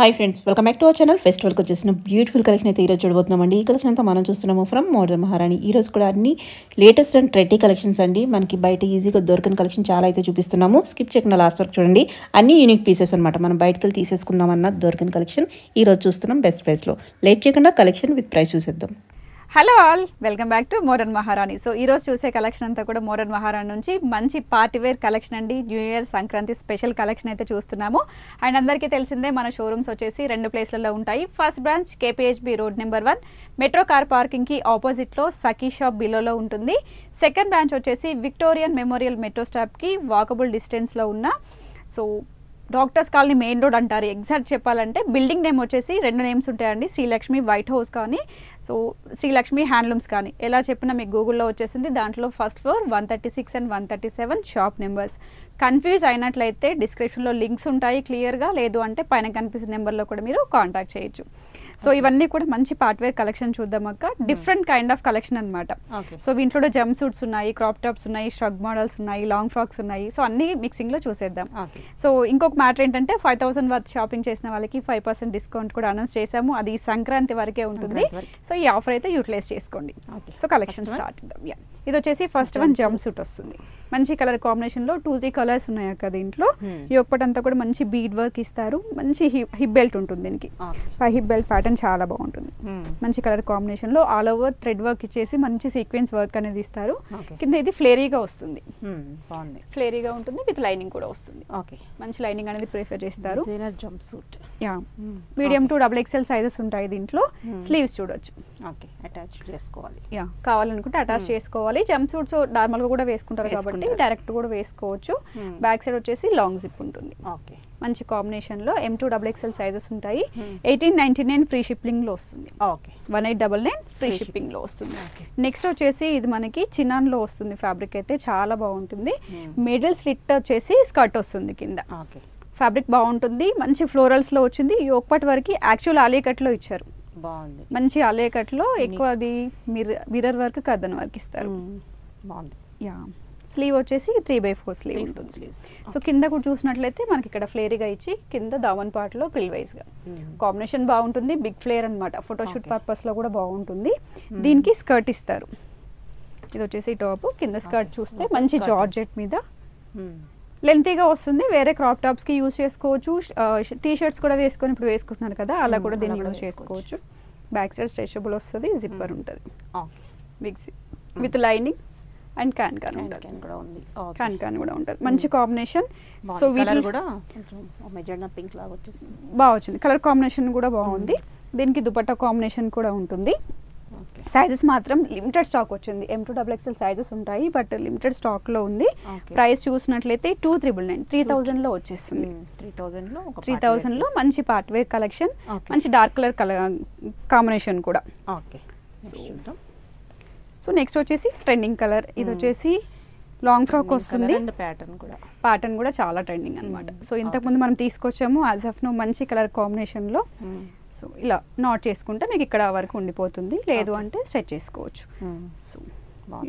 Hi friends, welcome back to our channel. ఫెస్టివల్కి వచ్చేసిన beautiful collection అయితే ఈరోజు చూడబోతున్నామండి. ఈ కలెక్షన్ అంతా మనం చూస్తున్నాము ఫ్రమ్ మోడర్న్ మహారాణి. ఈరోజు కూడా అన్ని లేటెస్ట్ అండ్ ట్రెండీ కలెక్షన్స్ అండి. మనకి బయట ఈజీగా దొరకని కలెక్షన్ చాలా అయితే చూపిస్తున్నాము. స్కిప్ చేయకుండా లాస్ట్ వరకు చూడండి. అన్ని యూనిక్ పీసెస్ అనమాట. మనం బయటకు వెళ్ళి తీసేసుకుందామన్న దొరకని కలెక్షన్ ఈరోజు చూస్తున్నాం బెస్ట్ ప్రైస్లో. లేట్ చేయకుండా కలెక్షన్ విత్ ప్రైస్ చూసేద్దాం. Hello all, welcome back to modern మహారాణి. సో ఈరోజు చూసే కలెక్షన్ అంతా కూడా మోడర్న్ మహారాణి నుంచి మంచి పార్టీ వేర్ కలెక్షన్ అండి. New year Sankranti special collection అయితే చూస్తున్నాము. అండ్ అందరికీ తెలిసిందే మన షోరూమ్స్ వచ్చేసి 2 ప్లేస్లలో ఉంటాయి. First branch KPHB road number 1 metro car పార్కింగ్కి ఆపోజిట్లో సఖీ షాప్ బిలోలో ఉంటుంది. సెకండ్ బ్రాంచ్ వచ్చేసి విక్టోరియన్ మెమోరియల్ మెట్రో స్టాప్కి వాకబుల్ డిస్టెన్స్లో ఉన్న so doctors colony main road అంటారు. ఎగ్జాక్ట్ చెప్పాలంటే బిల్డింగ్ నేమ్ వచ్చేసి 2 నేమ్స్ ఉంటాయండి. శ్రీలక్ష్మి వైట్ హౌస్ కానీ సో శ్రీలక్ష్మి హ్యాండ్లూమ్స్ కానీ ఎలా చెప్పినా మీకు గూగుల్లో వచ్చేసింది. దాంట్లో first floor 136 and 137 shop numbers. Confuse అయినట్లయితే డిస్క్రిప్షన్లో లింక్స్ ఉంటాయి క్లియర్గా, లేదు అంటే పైన కనిపిస్తున్న నెంబర్లో కూడా మీరు కాంటాక్ట్ చేయొచ్చు. సో ఇవన్నీ కూడా మంచి పార్ట్వేర్ కలెక్షన్ చూద్దాం అక్క. డిఫరెంట్ కైండ్ ఆఫ్ కలెక్షన్ అనమాట. సో వీంట్లో జంప్ సూట్స్ ఉన్నాయి, క్రాప్ టాప్స్ ఉన్నాయి, షగ్ మోడల్స్ ఉన్నాయి, లాంగ్ ఫ్రాక్స్ ఉన్నాయి. సో అన్ని మిక్సింగ్ లో చూసేద్దాం. సో ఇంకొక మ్యాటర్ ఏంటంటే 5000 వర్త్ షాపింగ్ చేసిన వాళ్ళకి 5% డిస్కౌంట్ కూడా అనౌన్స్ చేసాము. అది సంక్రాంతి వరకే ఉంటుంది. సో ఈ ఆఫర్ అయితే యూటిలైజ్ చేసుకోండి. సో కలెక్షన్ స్టార్ట్ చేద్దాం. ఇది వచ్చేసి ఫస్ట్ వన్ జంప్ సూట్ వస్తుంది. మంచి కలర్ కాంబినేషన్ లో 2-3 కలర్స్ ఉన్నాయి అక్క. దీంట్లో ఈ ఒక్కటి అంతా కూడా మంచి బీడ్ వర్క్ ఇస్తారు. మంచి హిప్ బెల్ట్ ఉంటుంది దీనికి. ఆ హిప్ బెల్ట్ ప్యాటర్న్ చాలా బాగుంటుంది. మంచి కలర్ కాంబినేషన్ లో ఆల్ ఓవర్ థ్రెడ్ వర్క్ ఇచ్చేసి మంచి సీక్వెన్స్ వర్క్ అనేది ఇస్తారు. కింద ఇది ఫ్లేరీగా వస్తుంది. ఫ్లేరీగా ఉంటుంది, విత్ లైనింగ్ కూడా వస్తుంది. మంచి లైనింగ్ అనేది ప్రిఫర్ చేస్తారు. Jump suit medium to XXL sizes ఉంటాయి దీంట్లో. స్లీవ్స్ చూడొచ్చు. అటాచ్ చేసుకోవాలి. కావాలనుకుంటే అటాచ్ చేసుకోవాలి. జంప్ సూట్స్ నార్మల్ గా కూడా వేసుకుంటారు కాబట్టి డైరెక్ట్ కూడా వేసుకోవచ్చు. బ్యాక్ సైడ్ వచ్చేసి లాంగ్ జిప్ ఉంటుంది. మంచి కాంబినేషన్ లో M2XXL సైజెస్ ఉంటాయి. 1899 ఫ్రీ షిప్పింగ్ లో వస్తుంది. 1899 ఫ్రీ షిప్పింగ్ లో వస్తుంది. నెక్స్ట్ వచ్చేసి ఇది మనకి చినాన్ లో వస్తుంది. ఫ్యాబ్రిక్ అయితే చాలా బాగుంటుంది. మిడిల్ స్లిట్ వచ్చేసి స్కర్ట్ వస్తుంది కింద. ఫ్యాబ్రిక్ బాగుంటుంది. మంచి ఫ్లోరల్స్ లో వచ్చింది. యోక్పట్ వరకు యాక్చువల్ ఆలియా కట్ లో ఇచ్చారు. బాగుంది. మంచి ఆలియా కట్ లో ఎక్కువ అది మిర్రర్ వర్క్ కర్దన్ వర్క్ ఇస్తారు. బాగుంది. స్లీవ్ వచ్చేసి 3/4 స్లీవ్ ఉంటుంది. సో కింద కూడా చూసినట్లయితే మనకి ఇక్కడ ఫ్లేరీగా ఇచ్చి కింద దావన్ పార్ట్ లో ప్రిల్ వైజ్ గా కాంబినేషన్ బాగుంటుంది. బిగ్ ఫ్లేర్ అనమాట. ఫోటోషూట్ పర్పస్ లో కూడా బాగుంటుంది. దీనికి స్కర్ట్ ఇస్తారు. ఇది వచ్చేసి టాప్. కింద స్కర్ట్ చూస్తే మంచి జార్జెట్ మీద లెంతీగా వస్తుంది. వేరే క్రాప్ టాప్స్ కి యూజ్ చేసుకోవచ్చు. టీ షర్ట్స్ కూడా వేసుకొని ఇప్పుడు వేసుకుంటున్నారు కదా, అలా కూడా దీన్ని యూజ్ చేసుకోవచ్చు. బ్యాక్ సైడ్ స్ట్రెచబుల్ వస్తుంది. జిప్పర్ ఉంటుంది. Big with lining and can కూడా ఉంటుంది. మంచి కాంబినేషన్. సో వీటిలో కూడా పింక్ లాగా వచ్చేసింది. బాగా వచ్చింది. కలర్ కాంబినేషన్ కూడా బాగుంది. దీనికి దుపట్టా కాంబినేషన్ కూడా ఉంటుంది. సైజెస్ మాత్రం లిమిటెడ్ స్టాక్ వచ్చింది. M2XXL సైజెస్ ఉంటాయి, బట్ లిమిటెడ్ స్టాక్ లో ఉంది. ప్రైస్ చూసినట్లయితే 2399 3000 లో వచ్చేస్తుంది. 3000 లో మంచి పార్ట్ వేర్ కలెక్షన్. మంచి డార్క్ కలర్ కాంబినేషన్ కూడా. సో నెక్స్ట్ వచ్చేసి ట్రెండింగ్ కలర్. ఇది వచ్చేసి లాంగ్ ఫ్రాక్ వస్తుంది. ప్యాటర్న్ కూడా చాలా ట్రెండింగ్ అనమాట. సో ఇంతకుముందు మనం తీసుకొచ్చాము యాజ్ ఆఫ్ నో మంచి కలర్ కాంబినేషన్ లో. సో ఇలా నాట్ చేసుకుంటే మీకు ఇక్కడ వరకు ఉండిపోతుంది, లేదు అంటే స్ట్రెచ్ చేసుకోవచ్చు. సో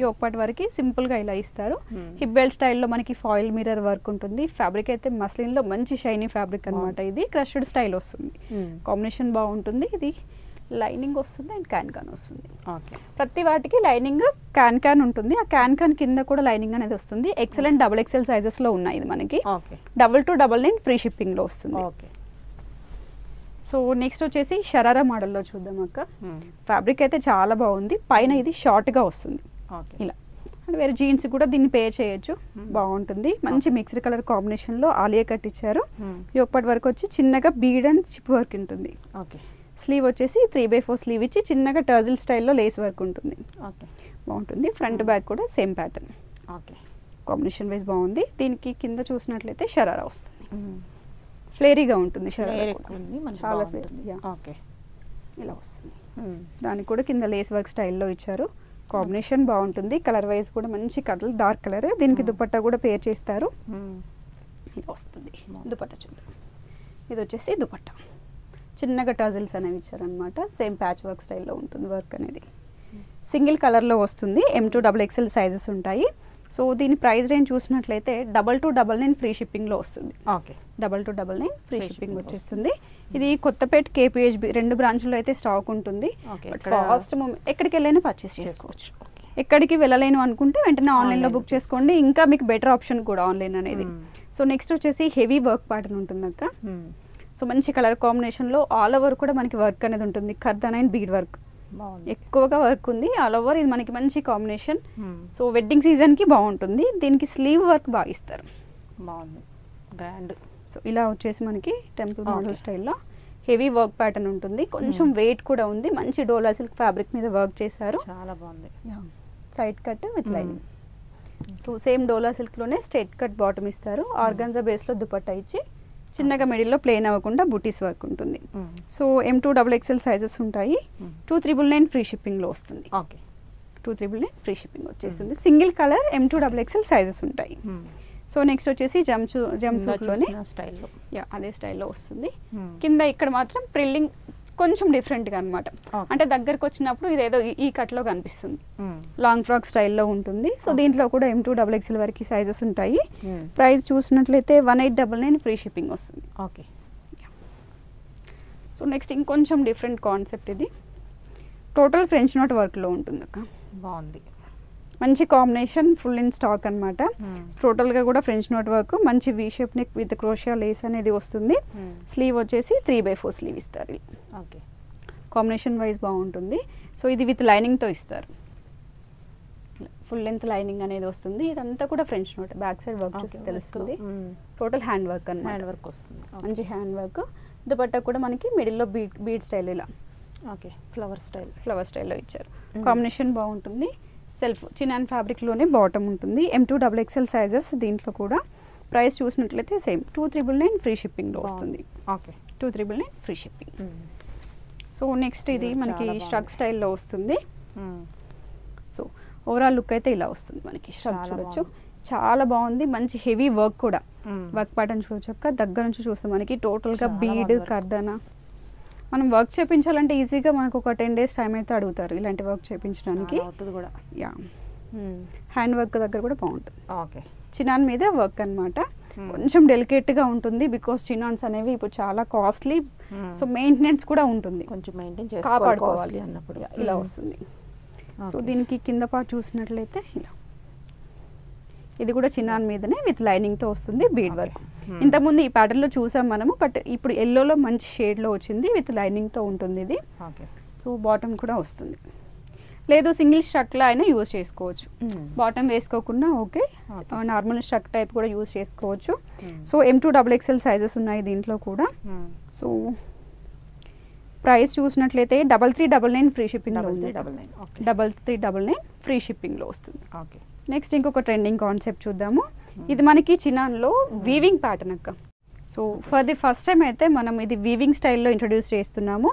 యోక్పాట్ వరకు సింపుల్ గా ఇలా ఇస్తారు. హిప్ బెల్ట్ స్టైల్లో మనకి ఫాయిల్ మిర్రర్ వర్క్ ఉంటుంది. ఫ్యాబ్రిక్ అయితే మస్లిన్ లో మంచి షైనీ ఫ్యాబ్రిక్ అనమాట. ఇది క్రష్డ్ స్టైల్ వస్తుంది. కాంబినేషన్ బాగుంటుంది. ఇది లైనింగ్ వస్తుంది అండ్ క్యాన్ వస్తుంది. ప్రతి వాటికి లైనింగ్ క్యాన్ ఉంటుంది. ఆ క్యాన్ కింద కూడా లైనింగ్ అనేది వస్తుంది. ఎక్సెల్ అండ్ XXL సైజెస్ లో ఉన్నాయి. ఇది మనకి 2299 ఫ్రీ షిప్పింగ్ లో వస్తుంది. సో నెక్స్ట్ వచ్చేసి షరారా మోడల్లో చూద్దాం అక్క. ఫ్యాబ్రిక్ అయితే చాలా బాగుంది. పైన ఇది షార్ట్ గా వస్తుంది ఇలా. అంటే వేరే జీన్స్ కూడా దీన్ని పేర్ చేయొచ్చు. బాగుంటుంది. మంచి మిక్స్డ్ కలర్ కాంబినేషన్ లో ఆలియా కట్ ఇచ్చారు. యోక్పట్ వరకు వచ్చి చిన్నగా బీడ్ అండ్ చిప్ వర్క్ ఉంటుంది. స్లీవ్ వచ్చేసి 3/4 స్లీవ్ ఇచ్చి చిన్నగా టర్జిల్ స్టైల్లో లేస్ వర్క్ ఉంటుంది. బాగుంటుంది. ఫ్రంట్ బ్యాక్ కూడా సేమ్ ప్యాటర్న్. కాంబినేషన్ వైజ్ బాగుంది. దీనికి కింద చూసినట్లయితే షరారా వస్తుంది. ఫ్లేరీగా ఉంటుంది. షరారా చాలా ఇలా వస్తుంది. దానికి కూడా కింద లేస్ వర్క్ స్టైల్లో ఇచ్చారు. కాంబినేషన్ బాగుంటుంది. కలర్ వైజ్ కూడా మంచి కలర్, డార్క్ కలర్. దీనికి దుపట్టా కూడా పేర్ చేస్తారు. ఇలా వస్తుంది. దుపట్టా చూద్దాం. ఇది వచ్చేసి దుపట్టా. చిన్నగా టజిల్స్ అనేవి ఇచ్చారనమాట. సేమ్ ప్యాచ్ వర్క్ స్టైల్లో ఉంటుంది వర్క్ అనేది. సింగిల్ కలర్లో వస్తుంది. M2XXL సైజెస్ ఉంటాయి. సో దీని ప్రైస్ రేంజ్ చూసినట్లయితే 2299 ఫ్రీ షిప్పింగ్లో వస్తుంది. ఓకే 2299 ఫ్రీ షిప్పింగ్ వచ్చేస్తుంది. ఇది కొత్తపేట KPHB 2 బ్రాంచ్లో అయితే స్టాక్ ఉంటుంది. ఫాస్ట్ ఎక్కడికి వెళ్ళైనా పర్చేస్ చేసుకోవచ్చు. ఎక్కడికి వెళ్ళలేను అనుకుంటే వెంటనే ఆన్లైన్లో బుక్ చేసుకోండి. ఇంకా మీకు బెటర్ ఆప్షన్ కూడా ఆన్లైన్ అనేది. సో నెక్స్ట్ వచ్చేసి హెవీ వర్క్ ప్యాటర్న్ ఉంటుంది అక్క. సో మంచి కలర్ కాంబినేషన్లో ఆల్ ఓవర్ కూడా మనకి వర్క్ అనేది ఉంటుంది. కర్దానా అండ్ బీడ్ వర్క్ ఎక్కువగా వర్క్ ఉంది ఆల్ ఓవర్. ఇది మనకి మంచి కాంబినేషన్. సో వెడ్డింగ్ సీజన్కి బాగుంటుంది. దీనికి స్లీవ్ వర్క్ బాగా ఇస్తారు. బాగుంది గ్రాండ్. సో ఇలా వచ్చేసి మనకి టెంపుల్ మోడల్ స్టైల్లో హెవీ వర్క్ ప్యాటర్న్ ఉంటుంది. కొంచెం వెయిట్ కూడా ఉంది. మంచి డోలా సిల్క్ ఫ్యాబ్రిక్ మీద వర్క్ చేశారు. చాలా బాగుంది. Side cut with lining. So same dola సిల్క్లోనే స్ట్రైట్ కట్ బాటమ్ ఇస్తారు. ఆర్గాన్జా బేస్లో దుపట్టా ఇచ్చి చిన్నగా మిడిల్లో ప్లేన్ అవ్వకుండా బుటీస్ వర్క్ ఉంటుంది. సో M2XXL సైజెస్ ఉంటాయి. 2399 ఫ్రీ షిప్పింగ్లో వస్తుంది. ఓకే 2399 ఫ్రీ షిప్పింగ్ వచ్చేస్తుంది. సింగిల్ కలర్ M2XXL సైజెస్ ఉంటాయి. సో నెక్స్ట్ వచ్చేసి జంప్సూట్లోనే స్టైల్లో అదే స్టైల్లో వస్తుంది. కింద ఇక్కడ మాత్రం ప్రిల్లింగ్ కొంచెం డిఫరెంట్గా అనమాట. అంటే దగ్గరకు వచ్చినప్పుడు ఇదేదో ఈ కట్లో కనిపిస్తుంది. లాంగ్ ఫ్రాక్ స్టైల్లో ఉంటుంది. సో దీంట్లో కూడా M2XXL వరకు సైజెస్ ఉంటాయి. ప్రైస్ చూసినట్లయితే 1899 ఫ్రీ షిప్పింగ్ వస్తుంది. ఓకే. సో నెక్స్ట్ ఇంకొంచెం డిఫరెంట్ కాన్సెప్ట్. ఇది టోటల్ ఫ్రెంచ్ నోట్ వర్క్లో ఉంటుంది అక్క. బాగుంది. మంచి కాంబినేషన్. ఫుల్ ఇన్ స్టాక్ అనమాట. టోటల్గా కూడా ఫ్రెంచ్ నోట్ వర్క్. మంచి V shape neck with క్రోషియా Lay's అనేది వస్తుంది. స్లీవ్ వచ్చేసి 3/4 స్లీవ్ ఇస్తారు. ఓకే కాంబినేషన్ వైజ్ బాగుంటుంది. సో ఇది విత్ లైనింగ్తో ఇస్తారు. ఫుల్ లెంత్ లైనింగ్ అనేది వస్తుంది. ఇదంతా కూడా French note. Back side work చూసి తెలుస్తుంది. టోటల్ హ్యాండ్ వర్క్ అన్నమాట. హ్యాండ్ వర్క్ వస్తుంది. మంచి హ్యాండ్ వర్క్. దుపట్టా కూడా మనకి మిడిల్లో బీడ్ స్టైల్ ఇలా ఓకే ఫ్లవర్ స్టైల్లో ఇచ్చారు. కాంబినేషన్ బాగుంటుంది. సెల్ఫ్ చినాన్ ఫ్యాబ్రిక్లోనే బాటమ్ ఉంటుంది. M2XXL సైజెస్ దీంట్లో కూడా. ప్రైస్ చూసినట్లయితే సేమ్ 2399 ఫ్రీ షిప్పింగ్లో వస్తుంది. Okay 2399 free shipping. So next ఇది మనకి స్ట్రక్ స్టైల్లో వస్తుంది. సో ఓవరాల్ లుక్ అయితే ఇలా వస్తుంది మనకి. స్ట్రక్ చూడొచ్చు చాలా బాగుంది. మంచి హెవీ వర్క్ కూడా. వర్క్ ప్యాటర్న్ చూడొచ్చు అక్క. దగ్గర నుంచి చూస్తే మనకి టోటల్గా బీడ్ కర్దానా. మనం వర్క్ చేయించాలంటే ఈజీగా మనకు ఒక 10 days టైం అయితే అడుగుతారు ఇలాంటి వర్క్ చేయించడానికి. యా హ్యాండ్ వర్క్ దగ్గర కూడా బాగుంటుంది. ఓకే చినాన్ మీద వర్క్ అనమాట. కొంచెం డెలికేట్గా ఉంటుంది. బికాస్ చినాన్స్ అనేవి ఇప్పుడు చాలా కాస్ట్లీ. సో మెయింటెనెన్స్ కూడా ఉంటుంది. కొంచెం మెయింటైన్ కాపాడుకోవాలి అన్నప్పుడు ఇలా వస్తుంది. సో దీనికి కింద పార్ట్ చూసినట్లయితే ఇలా ఇది కూడా చినాన్ మీదనే విత్ లైనింగ్తో వస్తుంది. Bead work. ఇంతకుముందు ఈ ప్యాటర్న్లో చూసాం మనము. బట్ ఇప్పుడు ఎల్లోలో మంచి షేడ్లో వచ్చింది. విత్ లైనింగ్తో ఉంటుంది ఇది. సో బాటమ్ కూడా వస్తుంది. లేదు సింగిల్ స్ట్రక్లో అయినా యూజ్ చేసుకోవచ్చు. బాటమ్ వేసుకోకుండా ఓకే. నార్మల్ స్ట్రక్ టైప్ కూడా యూజ్ చేసుకోవచ్చు. సో M2XXL సైజెస్ ఉన్నాయి దీంట్లో కూడా. సో ప్రైస్ చూసినట్లయితే 3399 ఫ్రీ షిప్పింగ్లో ఉంది. 3399 ఫ్రీ షిప్పింగ్లో వస్తుంది. ఓకే. నెక్స్ట్ ఇంకొక ట్రెండింగ్ కాన్సెప్ట్ చూద్దాము. ఇది మనకి చినాన్లో వీవింగ్ ప్యాటర్న్ అక్క. So for the first time అయితే మనం ఇది వీవింగ్ స్టైల్లో ఇంట్రడ్యూస్ చేస్తున్నాము.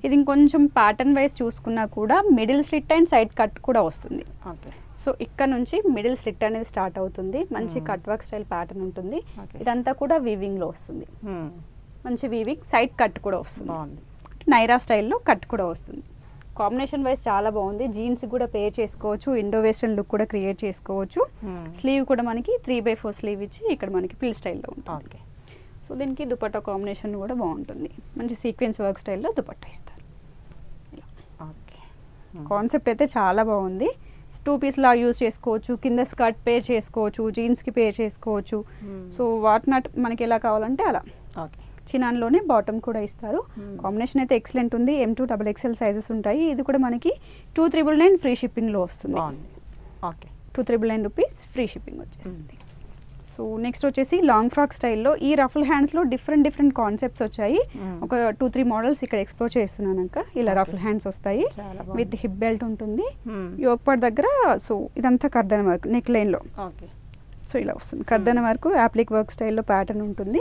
ఇది ఇంకొంచెం ప్యాటర్న్ వైజ్ చూసుకున్నా కూడా middle slit and side cut కూడా వస్తుంది. సో ఇక్కడ నుంచి మిడిల్ స్లిట్ అనేది స్టార్ట్ అవుతుంది. మంచి కట్ వర్క్ స్టైల్ ప్యాటర్న్ ఉంటుంది. ఇదంతా కూడా వీవింగ్లో వస్తుంది. మంచి వీవింగ్ సైడ్ కట్ కూడా వస్తుంది. నైరా స్టైల్లో కట్ కూడా వస్తుంది. కాంబినేషన్ వైజ్ చాలా బాగుంది. జీన్స్ కూడా పేర్ చేసుకోవచ్చు. ఇండో వెస్టర్న్ లుక్ కూడా క్రియేట్ చేసుకోవచ్చు. స్లీవ్ కూడా మనకి 3/4 స్లీవ్ ఇచ్చి ఇక్కడ మనకి పిల్ స్టైల్లో ఉంటుంది. సో దీనికి దుపట్టా కాంబినేషన్ కూడా బాగుంటుంది. మంచి సీక్వెన్స్ వర్క్ స్టైల్లో దుపట్టా ఇస్తారు. కాన్సెప్ట్ అయితే చాలా బాగుంది. 2 పీస్ లా యూజ్ చేసుకోవచ్చు. కింద స్కర్ట్ పేర్ చేసుకోవచ్చు. జీన్స్కి పేర్ చేసుకోవచ్చు. సో వాట్ నాట్ మనకి ఎలా కావాలంటే అలా. చినాన్లోనే బాటమ్ కూడా ఇస్తారు. కాంబినేషన్ అయితే ఎక్సలెంట్ ఉంది. M2XXL సైజెస్ ఉంటాయి. ఇది కూడా మనకి 2399 ఫ్రీ షిప్పింగ్లో వస్తుంది. 2399 రూపీస్ ఫ్రీ షిప్పింగ్ వచ్చేస్తుంది. సో నెక్స్ట్ వచ్చేసి లాంగ్ ఫ్రాక్ స్టైల్లో ఈ రఫుల్ హ్యాండ్స్లో డిఫరెంట్ కాన్సెప్ట్స్ వచ్చాయి. ఒక 2-3 మోడల్స్ ఇక్కడ ఎక్స్ప్లోర్ చేస్తున్నాక ఇలా రఫుల్ హ్యాండ్స్ వస్తాయి. విత్ హిప్ బెల్ట్ ఉంటుంది. యోక్ పార్ట్ దగ్గర సో ఇదంతా కర్దానా వర్క్ నెక్ లైన్లో. సో ఇలా వస్తుంది. కర్దానా వరకు యాప్లిక్ వర్క్ స్టైల్లో ప్యాటర్న్ ఉంటుంది.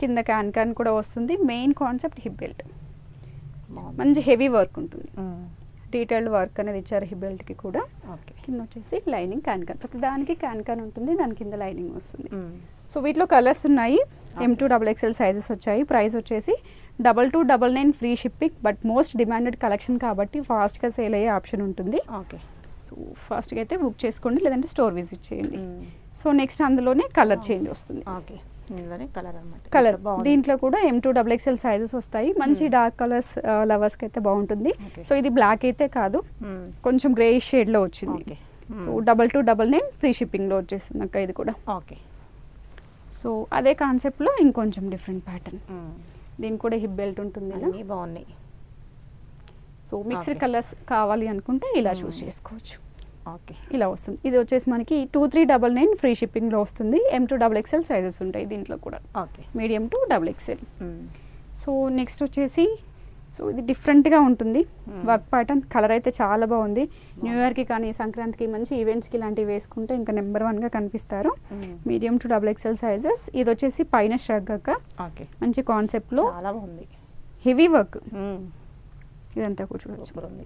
కింద క్యాన్ కూడా వస్తుంది. Main concept hip belt. మంచి హెవీ వర్క్ ఉంటుంది. డీటెయిల్డ్ వర్క్ అనేది ఇచ్చారు హిప్ బెల్ట్కి కూడా. కింద వచ్చేసి లైనింగ్ క్యాన్ ప్రతి దానికి క్యాన్ ఉంటుంది. దాని కింద లైనింగ్ వస్తుంది. సో వీటిలో కలర్స్ ఉన్నాయి. M2XXL సైజెస్ వచ్చాయి. ప్రైస్ వచ్చేసి 2299 free shipping. But most demanded collection కాబట్టి ఫాస్ట్గా సేల్ అయ్యే ఆప్షన్ ఉంటుంది. సో ఫస్ట్గా అయితే బుక్ చేసుకోండి, లేదంటే స్టోర్ విజిట్ చేయండి. సో నెక్స్ట్ అందులోనే కలర్ చేంజ్ వస్తుంది. ఓకే, ఇందులోనే కలర్ అనమాట. కలర్ దీంట్లో కూడా M2XXL సైజెస్ వస్తాయి. మంచి డార్క్ కలర్స్ లవర్స్కి అయితే బాగుంటుంది. సో ఇది బ్లాక్ అయితే కాదు, కొంచెం గ్రే షేడ్లో వచ్చింది. సో 2299 ఫ్రీ షిప్పింగ్లో వచ్చేస్తుంది అక్క ఇది కూడా. ఓకే, సో అదే కాన్సెప్ట్లో ఇంకొంచెం డిఫరెంట్ ప్యాటర్న్. దీనికి కూడా హిప్ బెల్ట్ ఉంటుంది. అన్నీ బాగున్నాయి. సో మిక్స్డ్ కలర్స్ కావాలి అనుకుంటే ఇలా చూస్ చేసుకోవచ్చు. ఓకే, ఇలా వస్తుంది. ఇది వచ్చేసి మనకి 2399 ఫ్రీ షిప్పింగ్లో వస్తుంది. M2XXL సైజెస్ ఉంటాయి దీంట్లో కూడా. Okay, medium to XXL. So next వచ్చేసి సో ఇది డిఫరెంట్గా ఉంటుంది వర్క్ ప్యాటర్న్. కలర్ అయితే చాలా బాగుంది. న్యూ ఇయర్కి కానీ సంక్రాంతికి మంచి ఈవెంట్స్కి ఇలాంటివి వేసుకుంటే ఇంకా నెంబర్ 1గా కనిపిస్తారు. Medium to XXL sizes. ఇది వచ్చేసి పైన షర్ట్ అక్క. ఓకే, మంచి కాన్సెప్ట్లో చాలా బాగుంది. హెవీ వర్క్ ఇదంతా కూర్చోవచ్చు. సూపర్ ఉంది.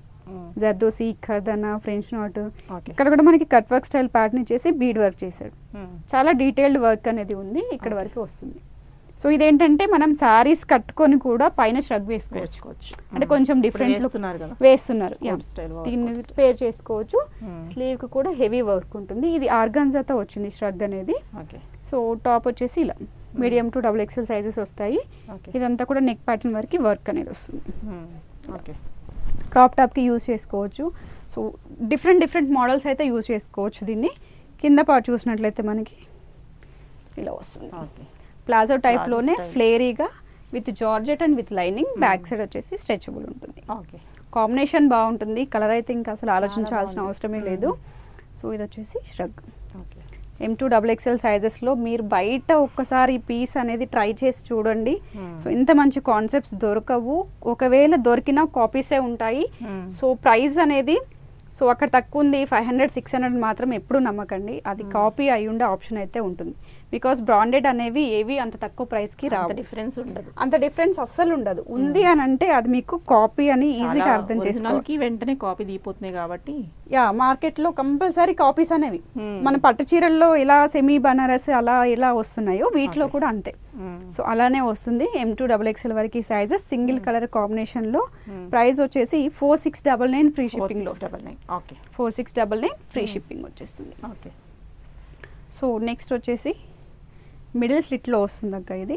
జర్దోసి, ఖర్దనా, ఫ్రెంచ్ నాట్. ఓకే, ఇక్కడ కూడా మనకి కట్ వర్క్ స్టైల్ ప్యాటర్న్ ఇచ్చేసి బీడ్ వర్క్ చేశాడు. చాలా డీటెయిల్డ్ వర్క్ అనేది ఉంది. ఇక్కడ వరకు వస్తుంది. సో ఇదేంటంటే మనం శారీస్ కట్టుకొని కూడా పైన ష్రగ్ వేసుకోవచ్చు. అంటే కొంచెం డిఫరెంట్ వేస్తున్నారు. దీన్ని పేర్ చేసుకోవచ్చు. స్లీవ్ కి కూడా హెవీ వర్క్ ఉంటుంది. ఇది ఆర్గాన్జాతో వచ్చింది ష్రగ్ అనేది. సో టాప్ వచ్చేసి ఇలా మీడియం టు XXL సైజెస్ వస్తాయి. ఇదంతా కూడా నెక్ ప్యాటర్న్ వరకు వర్క్ అనేది వస్తుంది. క్రాప్ టాప్కి యూజ్ చేసుకోవచ్చు. సో డిఫరెంట్ మోడల్స్ అయితే యూజ్ చేసుకోవచ్చు. దీన్ని కింద పార్ట్ చూసినట్లయితే మనకి ఇలా వస్తుంది. ప్లాజో టైప్లోనే ఫ్లేరీగా with georgette and with lining. Back side వచ్చేసి స్ట్రెచబుల్ ఉంటుంది. కాంబినేషన్ బాగుంటుంది. కలర్ అయితే ఇంకా అసలు ఆలోచించాల్సిన అవసరమే లేదు. సో ఇది వచ్చేసి ష్రగ్. M2XXL సైజెస్లో మీరు బయట ఒక్కసారి ఈ పీస్ అనేది ట్రై చేసి చూడండి. సో ఇంత మంచి కాన్సెప్ట్స్ దొరకవు. ఒకవేళ దొరికినా కాపీసే ఉంటాయి. సో ప్రైస్ అనేది సో అక్కడ తక్కువ ఉంది 500-600 మాత్రం ఎప్పుడు నమ్మకండి. అది కాపీ అయి ఉండే ఆప్షన్ అయితే ఉంటుంది. బికాస్ బ్రాండెడ్ అనేవి ఏవి అంత తక్కువ ప్రైస్కి రావు. డిఫరెన్స్ ఉండదు. అంత డిఫరెన్స్ అస్సలు ఉండదు. ఉంది అని అంటే అది మీకు కాపీ అని ఈజీగా అర్థం చేసుకోవాలి. వెంటనే కాపీ దిగిపోతున్నాయి కాబట్టి యా మార్కెట్లో కంపల్సరీ కాపీస్ అనేవి మన పట్టు చీరల్లో ఇలా సెమీ బనారస్ అలా ఇలా వస్తున్నాయో వీటిలో కూడా అంతే. సో అలానే వస్తుంది. M2XXL వరకు సైజెస్ సింగిల్ కలర్ కాంబినేషన్లో. ప్రైస్ వచ్చేసి 4699 ఫ్రీ షిప్పింగ్లో. 4699 ఫ్రీ షిప్పింగ్ వచ్చేస్తుంది. ఓకే, సో నెక్స్ట్ వచ్చేసి మిడిల్ స్లిట్లో వస్తుంది అక్క. ఇది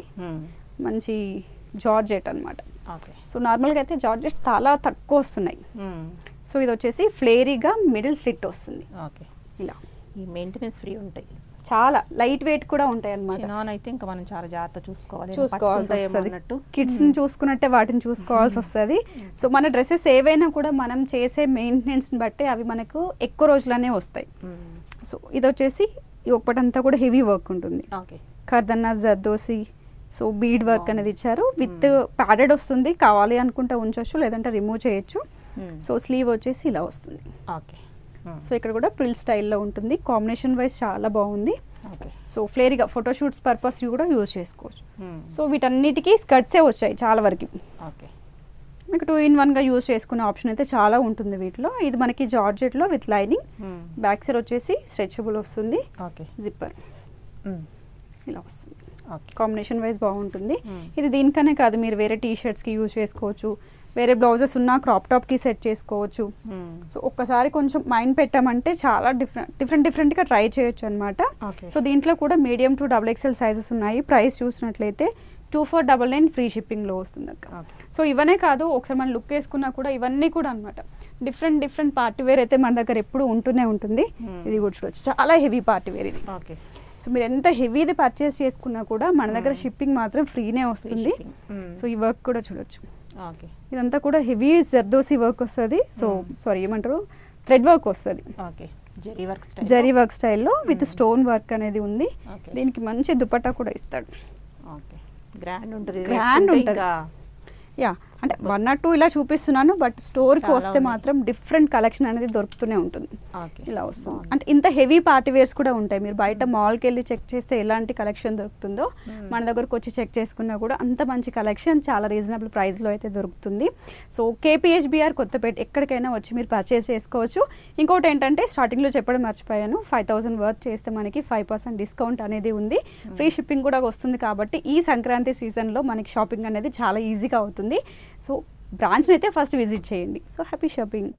మంచి జార్జెట్ అనమాట. సో నార్మల్గా అయితే జార్జెట్ చాలా తక్కువ వస్తున్నాయి. సో ఇది వచ్చేసి ఫ్లేరీగా మిడిల్ స్లిట్ వస్తుంది. ఇలా ఈ మెయింటెనెన్స్ ఫ్రీ ఉంటాయి. చాలా లైట్ వెయిట్ కూడా ఉంటాయి అనమాట. అయితే ఇంకా మనం చాలా జాగ్రత్త చూసుకోవాల్సి వస్తుంది. కిడ్స్ని చూసుకున్నట్టే వాటిని చూసుకోవాల్సి వస్తుంది. సో మన డ్రెస్సెస్ ఏవైనా కూడా మనం చేసే మెయింటెనెన్స్ని బట్టి అవి మనకు ఎక్కువ రోజులనే వస్తాయి. సో ఇది వచ్చేసి ఒకటంతా కూడా హెవీ వర్క్ ఉంటుంది. ఖర్దన్నా, జర్దోసి, సో బీడ్ వర్క్ అనేది ఇచ్చారు. విత్ ప్యాడెడ్ వస్తుంది. కావాలి అనుకుంటే ఉంచవచ్చు, లేదంటే రిమూవ్ చేయొచ్చు. సో స్లీవ్ వచ్చేసి ఇలా వస్తుంది. సో ఇక్కడ కూడా ప్రిల్ స్టైల్లో ఉంటుంది. కాంబినేషన్ వైజ్ చాలా బాగుంది. సో ఫ్లేరీగా ఫోటోషూట్స్ పర్పస్ కూడా యూజ్ చేసుకోవచ్చు. సో వీటన్నిటికీ స్కర్ట్సే వచ్చాయి చాలా వరకు. మీకు 2-in-1గా యూజ్ చేసుకునే ఆప్షన్ అయితే చాలా ఉంటుంది వీటిలో. ఇది మనకి జార్జెట్లో విత్ లైనింగ్. బ్యాక్ సైడ్ వచ్చేసి స్ట్రెచబుల్ వస్తుంది. జిప్పర్ ఇలా వస్తుంది. కాంబినేషన్ వైజ్ బాగుంటుంది. ఇది దీనికనే కాదు, మీరు వేరే టీషర్ట్స్కి యూజ్ చేసుకోవచ్చు. వేరే బ్లౌజెస్ ఉన్న క్రాప్ టాప్కి సెట్ చేసుకోవచ్చు. సో ఒక్కసారి కొంచెం మైండ్ పెట్టామంటే చాలా డిఫరెంట్గా ట్రై చేయొచ్చు అనమాట. సో దీంట్లో కూడా మీడియం టు XXL సైజెస్ ఉన్నాయి. ప్రైస్ చూసినట్లయితే 2499 ఫ్రీ షిప్పింగ్లో వస్తుంది అక్క. సో ఇవనే కాదు, ఒకసారి మనం లుక్ వేసుకున్నా కూడా ఇవన్నీ కూడా అనమాట డిఫరెంట్ పార్టీ వేర్ అయితే మన దగ్గర ఎప్పుడు ఉంటూనే ఉంటుంది. ఇది కూడా చూడొచ్చు, చాలా హెవీ పార్టీ వేర్ ఇది. సో మీరు ఎంత హెవీది పర్చేస్ చేసుకున్నా కూడా మన దగ్గర షిప్పింగ్ మాత్రం ఫ్రీనే వస్తుంది. సో ఈ వర్క్ కూడా చూడొచ్చు. ఇదంతా కూడా హెవీ జర్దోసి వర్క్ వస్తుంది. సో సారీ ఏమంటారు, థ్రెడ్ వర్క్ వస్తుంది. జరీ వర్క్ స్టైల్లో విత్ స్టోన్ వర్క్ అనేది ఉంది. దీనికి మంచి దుపట్టా కూడా ఇస్తాడు. గ్రాండ్ ఉంటుంది. యా అంటే 1 or 2 ఇలా చూపిస్తున్నాను, బట్ స్టోర్కి వస్తే మాత్రం డిఫరెంట్ కలెక్షన్ అనేది దొరుకుతూనే ఉంటుంది. ఇలా వస్తుంది. అంటే ఇంత హెవీ పార్టీ వేర్స్ కూడా ఉంటాయి. మీరు బయట మాల్కి వెళ్ళి చెక్ చేస్తే ఎలాంటి కలెక్షన్ దొరుకుతుందో మన దగ్గరకు వచ్చి చెక్ చేసుకున్నా కూడా అంత మంచి కలెక్షన్ చాలా రీజనబుల్ ప్రైస్లో అయితే దొరుకుతుంది. సో KPHBR కొత్తపేట ఎక్కడికైనా వచ్చి మీరు పర్చేస్ చేసుకోవచ్చు. ఇంకోటి ఏంటంటే స్టార్టింగ్లో చెప్పడం మర్చిపోయాను, 5000 వర్త్ చేస్తే మనకి 5% డిస్కౌంట్ అనేది ఉంది. ఫ్రీ షిప్పింగ్ కూడా వస్తుంది. కాబట్టి ఈ సంక్రాంతి సీజన్లో మనకి షాపింగ్ అనేది చాలా ఈజీగా అవుతుంది. సో బ్రాంచ్ని అయితే ఫస్ట్ విజిట్ చేయండి. So happy shopping.